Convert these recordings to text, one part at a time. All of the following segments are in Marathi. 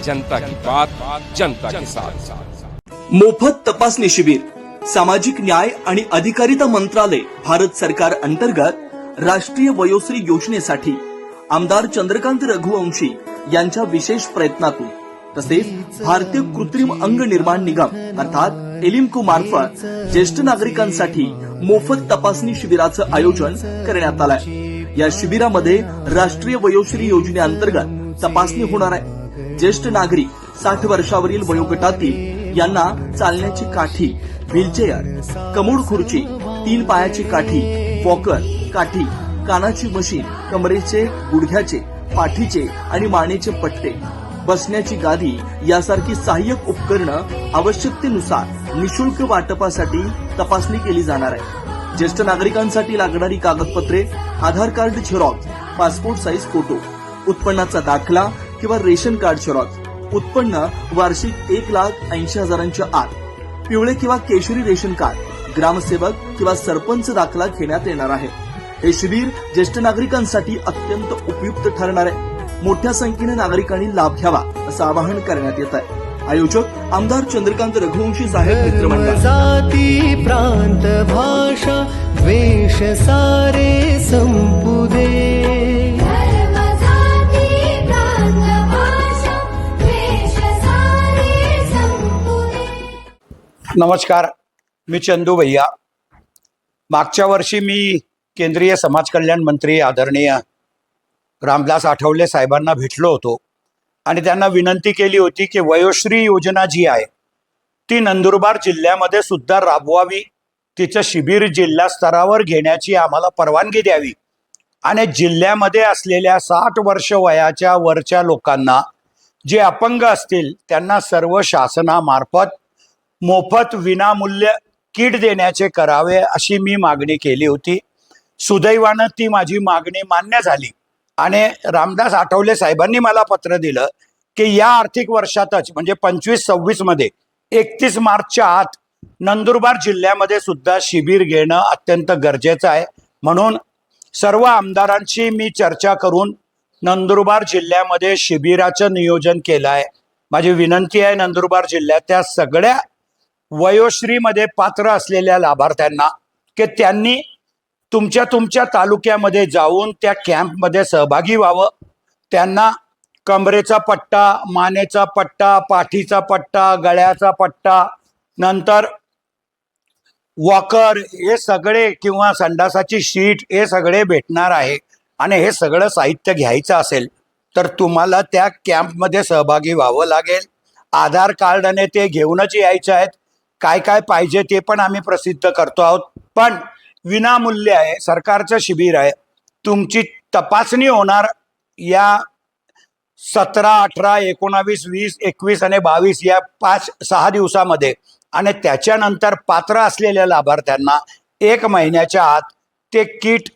जनता की बात जनता के साथ। मोफत तपासणी शिबिर सामाजिक न्याय आणि अधिकारिता मंत्रालय भारत सरकार अंतर्गत राष्ट्रीय वयोश्री योजनेसाठी आमदार चंद्रकांत रघुवंशी यांच्या विशेष प्रयत्नातून तसेच भारतीय कृत्रिम अंग निर्माण निगम अर्थात एलिम्को मार्फत ज्येष्ठ नागरिकांसाठी मोफत तपासणी शिबिराचं आयोजन करण्यात आलंय। या शिबिरामध्ये राष्ट्रीय वयोश्री योजनेअंतर्गत तपासणी होणार आहे। ज्येष्ठ नागरिक 60 वर्षावरील वयोगटातील यांना चालण्याची काठी, व्हीलचेअर, कमोड खुर्ची, 3 पायाची काठी, वॉकर, काठी, कानाची मशीन, कमरेचे, गुडघ्याचे, पाठीचे आणि मानेचे पट्टे, बसण्याची गादी यासारखी सहाय्यक उपकरणं आवश्यकतेनुसार निशुल्क वाटपासाठी तपासणी केली जाणार आहे। ज्येष्ठ नागरिकांसाठी लागणारी कागदपत्रे, Aadhaar card xerox, passport size photo, उत्पन्नाचा दाखला किंवा रेशन कार्ड झेरॉक्स, उत्पन्न वार्षिक 1,80,000च्या आत, पिवळे किंवा केशरी रेशन कार्ड, ग्रामसेवक किंवा सरपंच दाखला घेण्यात येणार आहे। हे शिबिर ज्येष्ठ नागरिकांसाठी अत्यंत उपयुक्त ठरणार आहे। मोठ्या संख्येने नागरिकांनी लाभ घ्यावा असं आवाहन करण्यात येत आहे। आयोजक आमदार चंद्रकांत रघुवंशी साहेब मित्रमंडळ। जाती प्रांत भाषा द्वेष सारे संपुदे। नमस्कार, मी चंदू भैया। मागच्या वर्षी मी केंद्रीय समाज कल्याण मंत्री आदरणीय रामदास आठवले साहेबांना भेटलो होतो आणि त्यांना विनंती केली होती की वयोश्री योजना जी आहे ती नंदुरबार जिल्ह्यामध्ये सुद्धा राबवावी, तिचं शिबिर जिल्हा स्तरावर घेण्याची आम्हाला परवानगी द्यावी आणि जिल्ह्यामध्ये असलेल्या 60 वर्ष वयाच्या वरच्या लोकांना जे अपंग असतील त्यांना सर्व शासनामार्फत मोफत विनामूल्य किट देण्याचे करावे अशी मी मागणी केली होती। सुदैवानं ती माझी मागणी मान्य झाली आणि रामदास आठवले साहेबांनी मला पत्र दिलं की या आर्थिक वर्षातच म्हणजे 25-26 मध्ये 31 मार्चच्या आत नंदुरबार जिल्ह्यामध्ये सुद्धा शिबिर घेणं अत्यंत गरजेचं आहे। म्हणून सर्व आमदारांशी मी चर्चा करून नंदुरबार जिल्ह्यामध्ये शिबिराचं नियोजन केलं आहे। माझी विनंती आहे नंदुरबार जिल्ह्याच्या सगळ्या वयोश्रीमध्ये पात्र असलेल्या लाभार्थ्यांना की त्यांनी तुमच्या तालुक्यामध्ये जाऊन त्या कॅम्पमध्ये सहभागी व्हावं। त्यांना कमरेचा पट्टा, मानेचा पट्टा, पाठीचा पट्टा, गळ्याचा पट्टा, नंतर वॉकर हे सगळे किंवा संडासाची शीट हे सगळे भेटणार आहे आणि हे सगळं साहित्य घ्यायचं असेल तर तुम्हाला त्या कॅम्पमध्ये सहभागी व्हावं लागेल। आधार कार्डाने ते घेऊनच यायचे आहेत। काय काय पाहिजे ते पण आम्ही प्रसिद्ध करतो आहोत, पण विनामूल्य आहे, सरकारचं शिबिर आहे। तुमची तपासणी होणार या 17, 18, 19, 20, 21 आणि 22 या 5-6 दिवसामध्ये आणि त्याच्यानंतर पात्र असलेल्या लाभार्थ्यांना 1 महिन्याच्या आत ते किट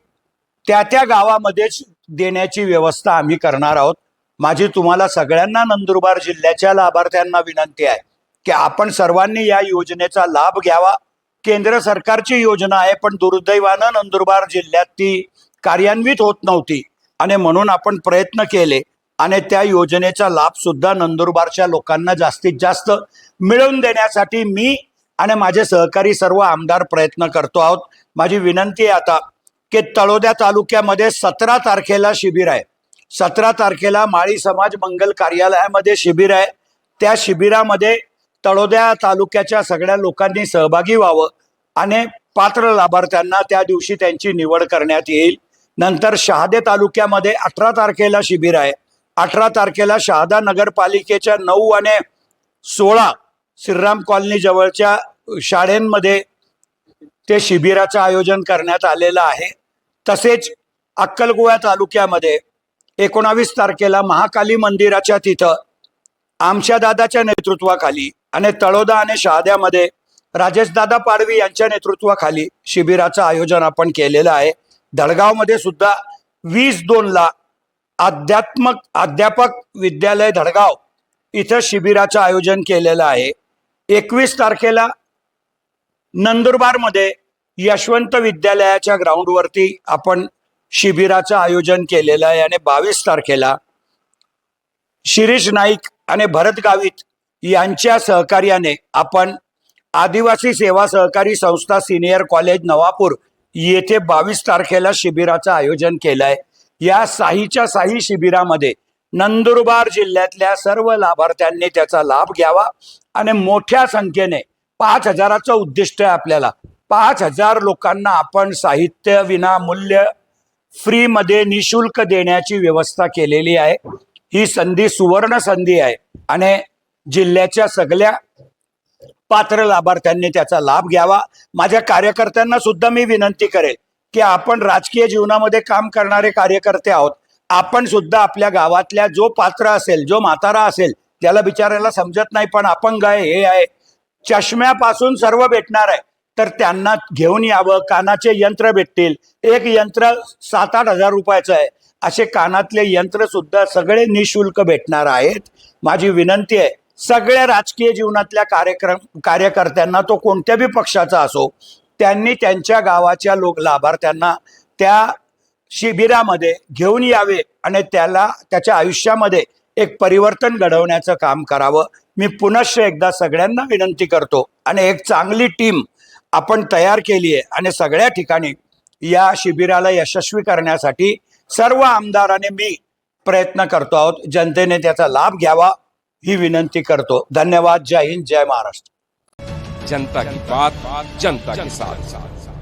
त्या गावामध्येच देण्याची व्यवस्था आम्ही करणार आहोत। माझी तुम्हाला सगळ्यांना नंदुरबार जिल्ह्याच्या लाभार्थ्यांना विनंती आहे की आपण सर्वांनी या योजनेचा लाभ घ्यावा। केंद्र सरकारची योजना आहे पण दुर्दैवानं नंदुरबार जिल्ह्यात ती कार्यान्वित होत नव्हती आणि म्हणून आपण प्रयत्न केले आणि त्या योजनेचा लाभ सुद्धा नंदुरबारच्या लोकांना जास्तीत जास्त मिळवून देण्यासाठी मी आणि माझे सहकारी सर्व आमदार प्रयत्न करतो आहोत। माझी विनंती आहे आता की तळोदा तालुक्यामध्ये 17 तारखेला शिबिर आहे। 17 तारखेला माळी समाज मंगल कार्यालयामध्ये शिबिर आहे। त्या शिबिरामध्ये तळोदा तालुक्याच्या सगळ्या लोकांनी सहभागी व्हावं आणि पात्र लाभार्थ्यांना त्या दिवशी त्यांची निवड करण्यात येईल। नंतर शहादे तालुक्यामध्ये 18 तारखेला शिबिर आहे। 18 तारखेला शहादा नगरपालिकेच्या 9 आणि 16 श्रीराम कॉलनी जवळच्या शाळेंमध्ये ते शिबिराचं आयोजन करण्यात आलेलं आहे। तसेच अक्कलकुवा तालुक्यामध्ये 19 तारखेला महाकाली मंदिराच्या तिथं आमच्या दादाच्या नेतृत्वाखाली आणि तळोदा आणि शहाद्यामध्ये राजेशदादा पाडवी यांच्या नेतृत्वाखाली शिबिराचं आयोजन आपण केलेलं आहे। धडगावमध्ये सुद्धा 20/2 अध्यापक विद्यालय धडगाव इथं शिबिराचं आयोजन केलेलं आहे। 21 तारखेला नंदुरबारमध्ये यशवंत विद्यालयाच्या ग्राउंडवरती आपण शिबिराचं आयोजन केलेलं आहे आणि 22 तारखेला शिरीष नाईक आणि भरत गावित यांच्या सहकार्याने आपण आदिवासी सेवा सहकारी संस्था सिनियर कॉलेज नवापूर येथे 22 तारखेला शिबिराचं आयोजन केलंय. या साहीच्या साही शिबिरामध्ये नंदुरबार जिल्ह्यातल्या सर्व लाभार्थ्यांनी त्याचा लाभ घ्यावा आणि मोठ्या संख्येने 5,000चं उद्दिष्ट आहे आपल्याला. 5,000 लोकांना आपण साहित्य विनामूल्य फ्रीमध्ये निशुल्क देण्याची व्यवस्था केलेली आहे. ही संधी सुवर्ण संधी आहे आणि जिल्ह्याच्या सगळ्या पात्र लाभार्थ्यांनी त्याचा लाभ घ्यावा. माझ्या कार्यकर्त्यांना सुद्धा मी विनंती करेल की आपण राजकीय जीवनामध्ये काम करणारे कार्यकर्ते आहोत. आपण सुद्धा आपल्या गावातल्या जो पात्र असेल, जो म्हातारा असेल, त्याला बिचारायला समजत नाही पण अपंग आहे, हे आहे, चष्म्यापासून सर्व भेटणार आहे, तर त्यांना घेऊन यावं. कानाचे यंत्र भेटतील, एक यंत्र 7-8 हजार रुपयाचं आहे. असे कानातले यंत्र सुद्धा सगळे निशुल्क भेटणार आहेत. माझी विनंती आहे सगळ्या राजकीय जीवनातल्या कार्यकर्त्यांना, तो कोणत्याही पक्षाचा असो, त्यांनी त्यांच्या गावाच्या लाभार्थ्यांना त्या शिबिरामध्ये घेऊन यावे आणि त्याच्या आयुष्यामध्ये एक परिवर्तन घडवण्याचं काम करावं. मी पुनश्च एकदा सगळ्यांना विनंती करतो आणि एक चांगली टीम आपण तयार केली आहे आणि सगळ्या ठिकाणी या शिबिराला यशस्वी करण्यासाठी सर्व आमदारांनी मी प्रयत्न करतो आहोत. जनतेने त्याचा लाभ घ्यावा ही विनंती करतो. धन्यवाद. जय हिंद, जय महाराष्ट्र. जनता की बात जनता के साथ.